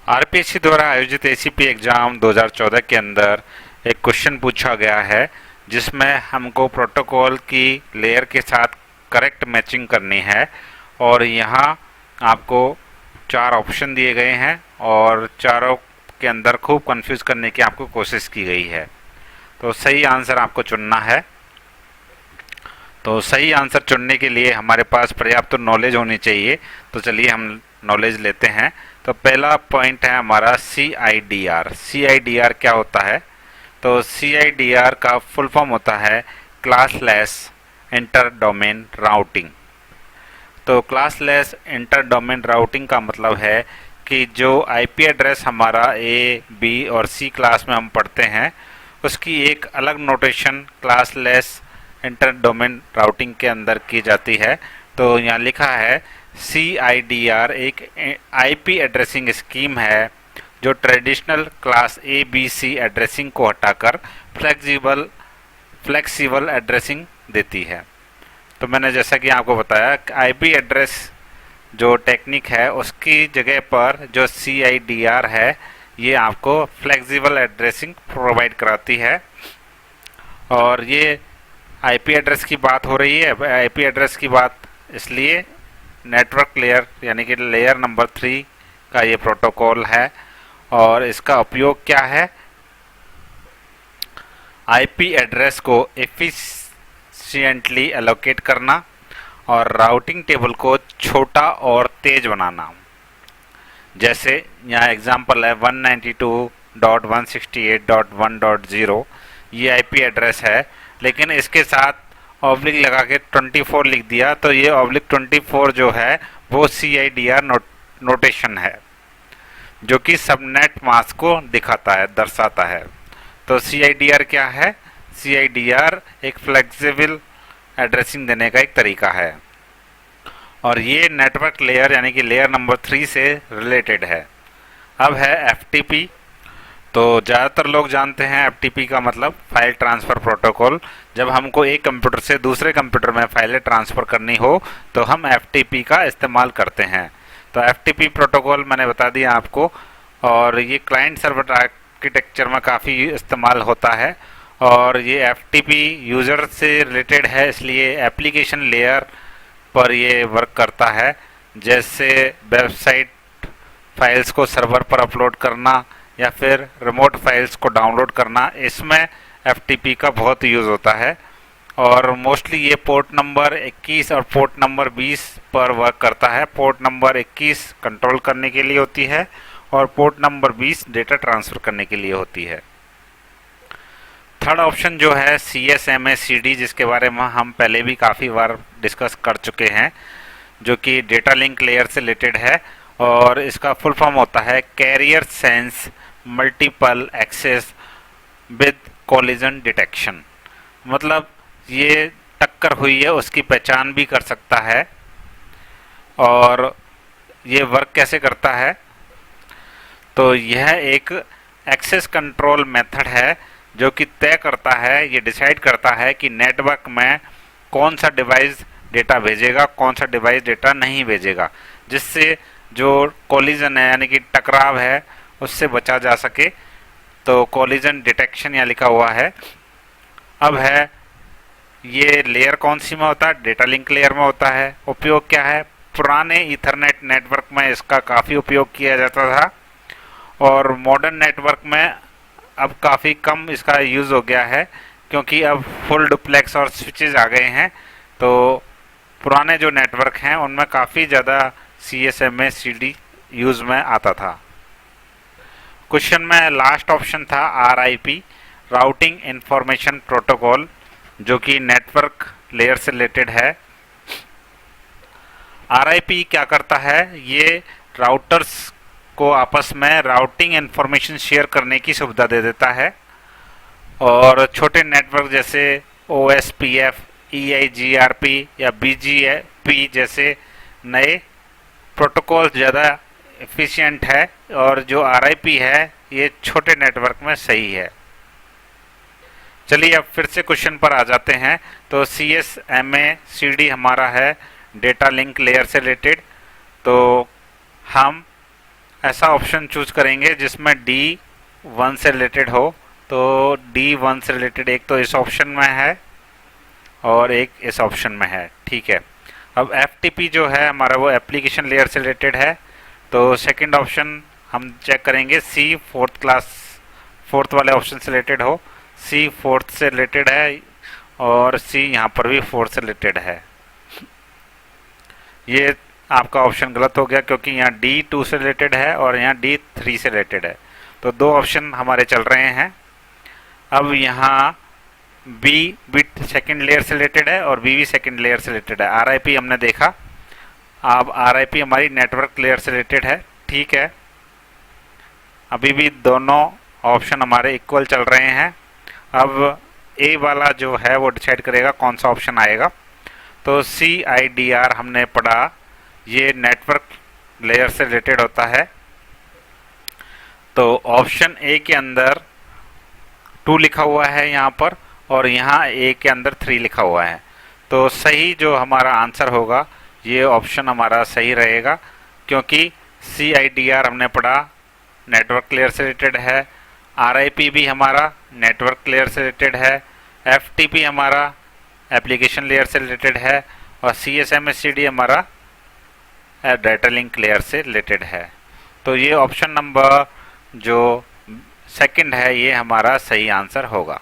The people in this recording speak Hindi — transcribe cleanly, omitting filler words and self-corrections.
आरपीएससी द्वारा आयोजित एसीपी एग्जाम 2014 के अंदर एक क्वेश्चन पूछा गया है जिसमें हमको प्रोटोकॉल की लेयर के साथ करेक्ट मैचिंग करनी है और यहाँ आपको 4 ऑप्शन दिए गए हैं और चारों के अंदर खूब कंफ्यूज करने की आपको कोशिश की गई है। तो सही आंसर आपको चुनना है। तो सही आंसर चुनने के लिए हमारे पास पर्याप्त नॉलेज होनी चाहिए। तो चलिए हम नॉलेज लेते हैं। तो पहला पॉइंट है हमारा CIDR। CIDR क्या होता है? तो CIDR का फुल फॉर्म होता है क्लासलेस इंटर डोमेन राउटिंग। तो क्लासलेस इंटर डोमेन राउटिंग का मतलब है कि जो आईपी एड्रेस हमारा A, B और C क्लास में हम पढ़ते हैं उसकी एक अलग notation classless inter domain routing के अंदर की जाती है। तो यहाँ लिखा है CIDR एक आईपी एड्रेसिंग स्कीम है जो ट्रेडिशनल क्लास ABC एड्रेसिंग को हटाकर फ्लेक्सिबल एड्रेसिंग देती है। तो मैंने जैसा कि आपको बताया आईपी एड्रेस जो टेक्निक है उसकी जगह पर जो CIDR है ये आपको फ्लेक्सिबल एड्रेसिंग प्रोवाइड कराती है। और ये आईपी एड्रेस की बात हो रही है। आईपी एड्रेस की बात इसलिए नेटवर्क लेयर यानी कि लेयर नंबर 3 का ये प्रोटोकॉल है और इसका उपयोग क्या है? आईपी एड्रेस को एफिशिएंटली एलोकेट करना और राउटिंग टेबल को छोटा और तेज बनाना। जैसे यहाँ एग्जांपल है 192.168.1.0 ये आईपी एड्रेस है, लेकिन इसके साथ ऑब्लिक लगा के 24 लिख दिया तो ये ऑब्लिक 24 जो है वो CIDR नोटेशन है जो कि सबनेट मास्क को दिखाता है, दर्शाता है। तो CIDR क्या है? CIDR एक फ्लेक्सिबल एड्रेसिंग देने का एक तरीका है और ये नेटवर्क लेयर यानी कि लेयर नंबर 3 से रिलेटेड है। अब है FTP। तो ज़्यादातर लोग जानते हैं FTP का मतलब फाइल ट्रांसफ़र प्रोटोकॉल। जब हमको एक कंप्यूटर से दूसरे कंप्यूटर में फाइलें ट्रांसफ़र करनी हो तो हम FTP का इस्तेमाल करते हैं। तो FTP प्रोटोकॉल मैंने बता दिया आपको और ये क्लाइंट सर्वर आर्किटेक्चर में काफ़ी इस्तेमाल होता है और ये FTP यूज़र से रिलेटेड है इसलिए एप्लीकेशन लेयर पर ये वर्क करता है। जैसे वेबसाइट फाइल्स को सर्वर पर अपलोड करना या फिर रिमोट फाइल्स को डाउनलोड करना, इसमें FTP का बहुत यूज़ होता है और मोस्टली ये पोर्ट नंबर 21 और पोर्ट नंबर 20 पर वर्क करता है। पोर्ट नंबर 21 कंट्रोल करने के लिए होती है और पोर्ट नंबर 20 डेटा ट्रांसफ़र करने के लिए होती है। थर्ड ऑप्शन जो है CSMA/CD जिसके बारे में हम पहले भी काफ़ी बार डिस्कस कर चुके हैं, जो कि डेटा लिंक लेयर से रिलेटेड है और इसका फुल फॉर्म होता है carrier sense multiple access with collision detection. मतलब ये टक्कर हुई है उसकी पहचान भी कर सकता है। और ये वर्क कैसे करता है? तो यह एक एक्सेस कंट्रोल मेथड है जो कि तय करता है, ये डिसाइड करता है कि नेटवर्क में कौन सा डिवाइस डेटा भेजेगा, कौन सा डिवाइस डेटा नहीं भेजेगा, जिससे जो कोलिजन है यानी कि टकराव है उससे बचा जा सके। तो कोलिजन डिटेक्शन यहाँ लिखा हुआ है। अब है ये लेयर कौन सी में होता है? डेटा लिंक लेयर में होता है। उपयोग क्या है? पुराने ईथरनेट नेटवर्क में इसका काफ़ी उपयोग किया जाता था और मॉडर्न नेटवर्क में अब काफ़ी कम इसका यूज़ हो गया है क्योंकि अब फुल डुप्लेक्स और स्विचेज आ गए हैं। तो पुराने जो नेटवर्क हैं उनमें काफ़ी ज़्यादा CSMA/CD यूज़ में आता था। क्वेश्चन में लास्ट ऑप्शन था RIP राउटिंग इंफॉर्मेशन प्रोटोकॉल जो कि नेटवर्क लेयर से रिलेटेड है। RIP क्या करता है? ये राउटर्स को आपस में राउटिंग इंफॉर्मेशन शेयर करने की सुविधा दे देता है और छोटे नेटवर्क जैसे OSPF, EIGRP या BGP जैसे नए प्रोटोकॉल ज़्यादा एफिशिएंट है और जो RIP है ये छोटे नेटवर्क में सही है। चलिए अब फिर से क्वेश्चन पर आ जाते हैं। तो CSMA/CD हमारा है डेटा लिंक लेयर से रिलेटेड। तो हम ऐसा ऑप्शन चूज करेंगे जिसमें D1 से रिलेटेड हो। तो D1 से रिलेटेड एक तो इस ऑप्शन में है और एक इस ऑप्शन में है, ठीक है। अब FTP जो है हमारा वो एप्लीकेशन लेयर से रिलेटेड है। तो सेकंड ऑप्शन हम चेक करेंगे C फोर्थ वाले ऑप्शन से रिलेटेड हो। C फोर्थ से रिलेटेड है और C यहाँ पर भी फोर्थ से रिलेटेड है। ये आपका ऑप्शन गलत हो गया क्योंकि यहाँ D2 से रिलेटेड है और यहाँ D3 से रिलेटेड है। तो दो ऑप्शन हमारे चल रहे हैं। अब यहाँ B बिट सेकंड लेयर से रिलेटेड है और B भी सेकंड लेयर से रिलेटेड है। RIP हमने देखा। अब RIP हमारी नेटवर्क लेयर से रिलेटेड है, ठीक है। अभी भी दोनों ऑप्शन हमारे इक्वल चल रहे हैं। अब A वाला जो है वो डिसाइड करेगा कौन सा ऑप्शन आएगा। तो CIDR हमने पढ़ा, ये नेटवर्क लेयर से रिलेटेड होता है। तो ऑप्शन A के अंदर 2 लिखा हुआ है यहाँ पर और यहाँ A के अंदर 3 लिखा हुआ है। तो सही जो हमारा आंसर होगा ये ऑप्शन हमारा सही रहेगा, क्योंकि CIDR हमने पढ़ा नेटवर्क लेयर से रिलेटेड है, RIP भी हमारा नेटवर्क लेयर से रिलेटेड है, FTP हमारा एप्लीकेशन लेयर से रिलेटेड है और CSMACD हमारा डाटा लिंक लेयर से रिलेटेड है। तो ये ऑप्शन नंबर जो सेकंड है ये हमारा सही आंसर होगा।